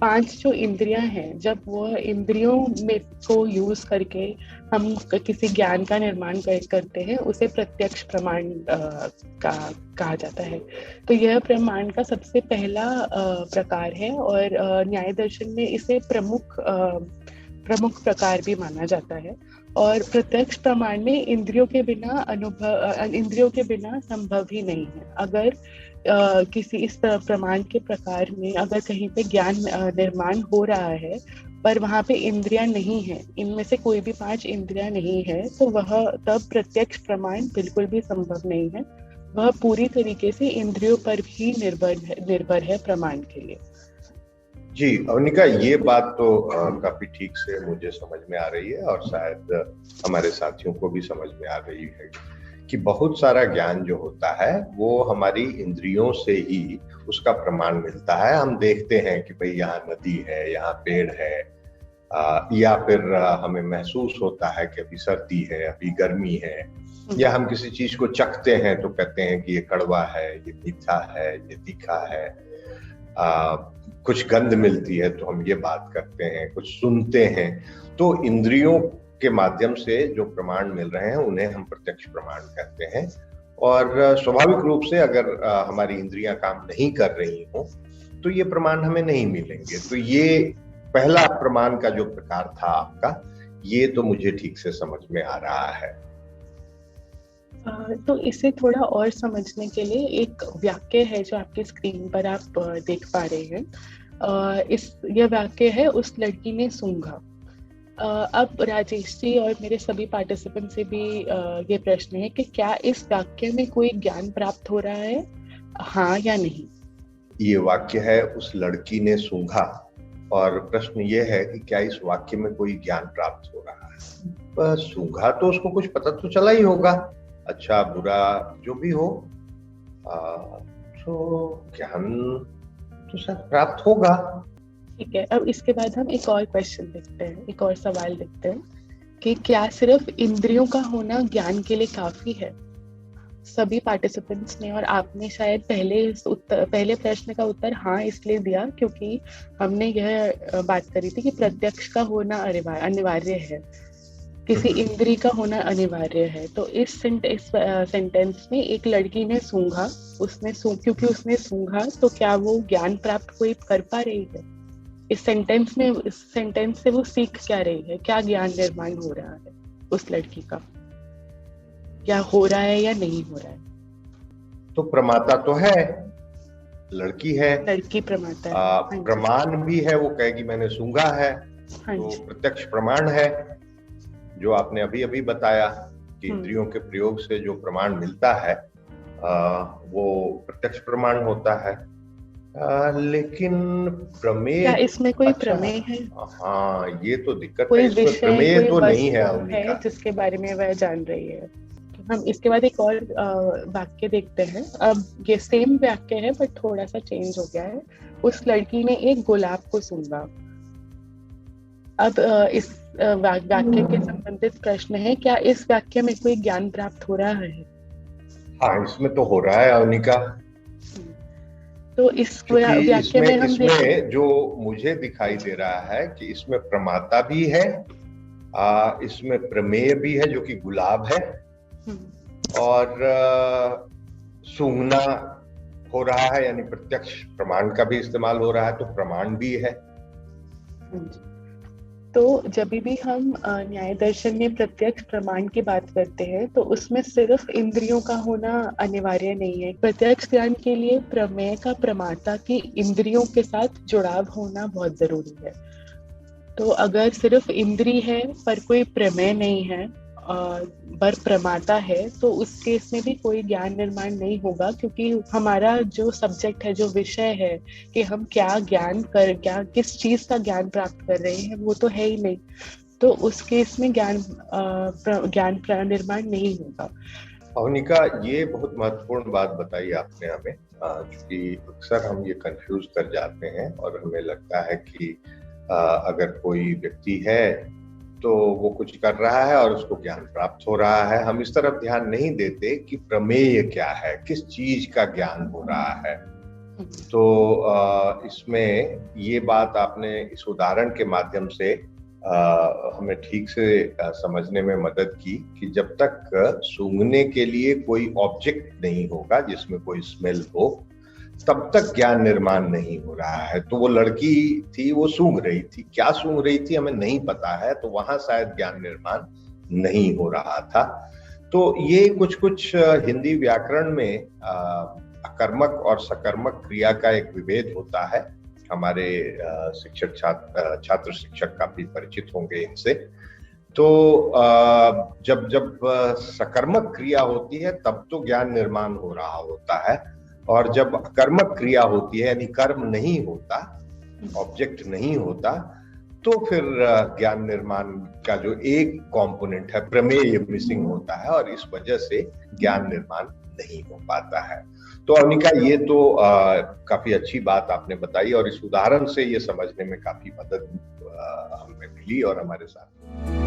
पांच जो इंद्रियां हैं, जब वो इंद्रियों में को यूज करके हम किसी ज्ञान का निर्माण करते हैं, उसे प्रत्यक्ष प्रमाण का कहा जाता है। तो यह प्रमाण का सबसे पहला प्रकार है, और न्याय दर्शन में इसे प्रमुख प्रकार भी माना जाता है। और प्रत्यक्ष प्रमाण में इंद्रियों के बिना संभव ही नहीं है। अगर किसी इस प्रमाण के प्रकार में अगर कहीं पे ज्ञान निर्माण हो रहा है पर वहां पे इंद्रियां नहीं है, इनमें से कोई भी पांच इंद्रियां नहीं है, तो वह तब प्रत्यक्ष प्रमाण बिल्कुल भी संभव नहीं है। वह पूरी तरीके से इंद्रियों पर भी निर्भर है प्रमाण के लिए। जी अवनिका, ये बात तो काफी ठीक से मुझे समझ में आ रही है और शायद हमारे साथियों को भी समझ में आ रही है कि बहुत सारा ज्ञान जो होता है वो हमारी इंद्रियों से ही उसका प्रमाण मिलता है। हम देखते हैं कि भाई यहाँ नदी है, यहाँ पेड़ है, या फिर हमें महसूस होता है कि अभी सर्दी है, अभी गर्मी है, या हम किसी चीज को चखते हैं तो कहते हैं कि ये कड़वा है, ये मीठा है, ये तीखा है। कुछ गंध मिलती है तो हम ये बात करते हैं, कुछ सुनते हैं। तो इंद्रियों के माध्यम से जो प्रमाण मिल रहे हैं उन्हें हम प्रत्यक्ष प्रमाण कहते हैं। और स्वाभाविक रूप से अगर हमारी इंद्रियां काम नहीं कर रही हो तो ये प्रमाण हमें नहीं मिलेंगे। तो ये पहला प्रमाण का जो प्रकार था आपका, ये तो मुझे ठीक से समझ में आ रहा है। तो इसे थोड़ा और समझने के लिए एक वाक्य है जो आपके स्क्रीन पर आप देख पा रहे हैं। यह वाक्य है, उस लड़की ने सूंघा। अब राजेश जी और मेरे सभी पार्टिसिपेंट से भी ये प्रश्न है कि क्या इस वाक्य में कोई ज्ञान प्राप्त हो रहा है, हाँ या नहीं? ये वाक्य है, उस लड़की ने सूंघा, और प्रश्न ये है कि क्या इस वाक्य में कोई ज्ञान प्राप्त हो रहा है। सूंघा तो उसको कुछ पता तो चला ही होगा, अच्छा बुरा जो भी हो, तो ज्ञान तो शायद प्राप्त होगा। ठीक है, अब इसके बाद हम एक और क्वेश्चन देखते हैं, एक और सवाल देखते हैं कि क्या सिर्फ इंद्रियों का होना ज्ञान के लिए काफी है? सभी पार्टिसिपेंट्स ने और आपने शायद पहले प्रश्न का उत्तर हाँ इसलिए दिया क्योंकि हमने यह बात करी थी कि प्रत्यक्ष का होना अनिवार्य है, किसी इंद्री का होना अनिवार्य है। तो इस सेंटेंस में एक लड़की ने सूंघा, क्योंकि उसने सूंघा, तो क्या वो ज्ञान प्राप्त कोई कर पा रही है? इस सेंटेंस से वो सीख क्या रही है? क्या ज्ञान निर्माण हो रहा है उस लड़की का, क्या हो रहा है या नहीं हो रहा है? तो प्रमाता तो है, लड़की है, लड़की प्रमाता है। प्रमाण भी है, वो कहेगी मैंने सूंघा है, तो प्रत्यक्ष प्रमाण है। जो आपने अभी अभी बताया कि इंद्रियों के प्रयोग से जो प्रमाण मिलता है वो प्रत्यक्ष प्रमाण होता है। लेकिन प्रमेय, क्या इसमें कोई प्रमेय है? हाँ, ये तो दिक्कत है, इसमें प्रमेय तो नहीं है जिसके बारे में वह जान रही है। हम इसके बाद एक और वाक्य देखते हैं। अब ये सेम वाक्य है बट थोड़ा सा चेंज हो गया है। उस लड़की ने एक गुलाब को सूंघा। अब इस वाक्य के संबंधित प्रश्न है, क्या इस वाक्य में कोई ज्ञान प्राप्त हो रहा है? हाँ, इसमें तो हो रहा है अवनिका। तो इस वाक्य में हम इसमें जो मुझे दिखाई दे रहा है कि इसमें प्रमाता भी है, इसमें प्रमेय भी है जो कि गुलाब है, और सूंघना हो रहा है, यानी प्रत्यक्ष प्रमाण का भी इस्तेमाल हो रहा है, तो प्रमाण भी है। तो जब भी हम न्याय दर्शन में प्रत्यक्ष प्रमाण की बात करते हैं तो उसमें सिर्फ इंद्रियों का होना अनिवार्य नहीं है। प्रत्यक्ष ज्ञान के लिए प्रमेय का प्रमाता की इंद्रियों के साथ जुड़ाव होना बहुत जरूरी है। तो अगर सिर्फ इंद्री है पर कोई प्रमेय नहीं है पर प्रमाता है, तो उस केस में भी कोई ज्ञान निर्माण नहीं होगा, क्योंकि हमारा जो सब्जेक्ट है, जो विषय है कि हम क्या किस चीज का ज्ञान प्राप्त कर रहे हैं, वो तो है ही नहीं। तो उस केस में ज्ञान निर्माण नहीं होगा। अवनिका, ये बहुत महत्वपूर्ण बात बताई आपने हमें, क्योंकि अक्सर हम ये कंफ्यूज कर जाते हैं और हमें लगता है कि अगर कोई व्यक्ति है तो वो कुछ कर रहा है और उसको ज्ञान प्राप्त हो रहा है। हम इस तरफ ध्यान नहीं देते कि प्रमेय क्या है, किस चीज का ज्ञान हो रहा है। तो इसमें ये बात आपने इस उदाहरण के माध्यम से हमें ठीक से समझने में मदद की कि जब तक सूंघने के लिए कोई ऑब्जेक्ट नहीं होगा जिसमें कोई स्मेल हो, तब तक ज्ञान निर्माण नहीं हो रहा है। तो वो लड़की थी, वो सूंघ रही थी, क्या सूंघ रही थी हमें नहीं पता है, तो वहां शायद ज्ञान निर्माण नहीं हो रहा था। तो ये कुछ कुछ हिंदी व्याकरण में अकर्मक और सकर्मक क्रिया का एक विभेद होता है। हमारे शिक्षक छात्र शिक्षक काफी परिचित होंगे इनसे। तो जब जब सकर्मक क्रिया होती है तब तो ज्ञान निर्माण हो रहा होता है, और जब अकर्मक क्रिया होती है यानी कर्म नहीं होता, ऑब्जेक्ट नहीं होता, तो फिर ज्ञान निर्माण का जो एक कंपोनेंट है प्रमेय मिसिंग होता है, और इस वजह से ज्ञान निर्माण नहीं हो पाता है। तो अवनिका, ये तो काफी अच्छी बात आपने बताई, और इस उदाहरण से ये समझने में काफी मदद हमें मिली और हमारे साथ